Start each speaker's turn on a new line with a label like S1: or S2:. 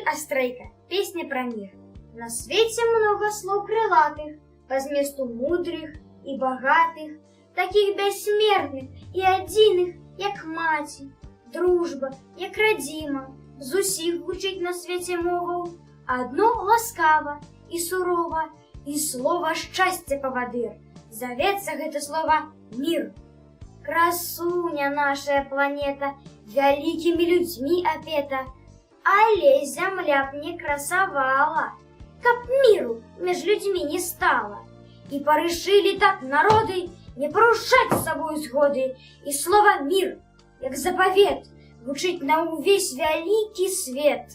S1: Соль Астрейка. Песня про мир. На свете много слов крылатых, по зместу мудрых и богатых, таких бессмертных и одиных, як маті, дружба, як радима. З усіх гучить на свете моваў одно ласкава и сурова, и слово счастья поводыр. Зовется гэта слово мир. Красуня наша планета, великими людьми опета, але земля б не красовала, каб миру меж людьми не стало. И порешили так народы не порушать с собой сгоды, и слово «мир», як заповед, гучить на увесь великий свет.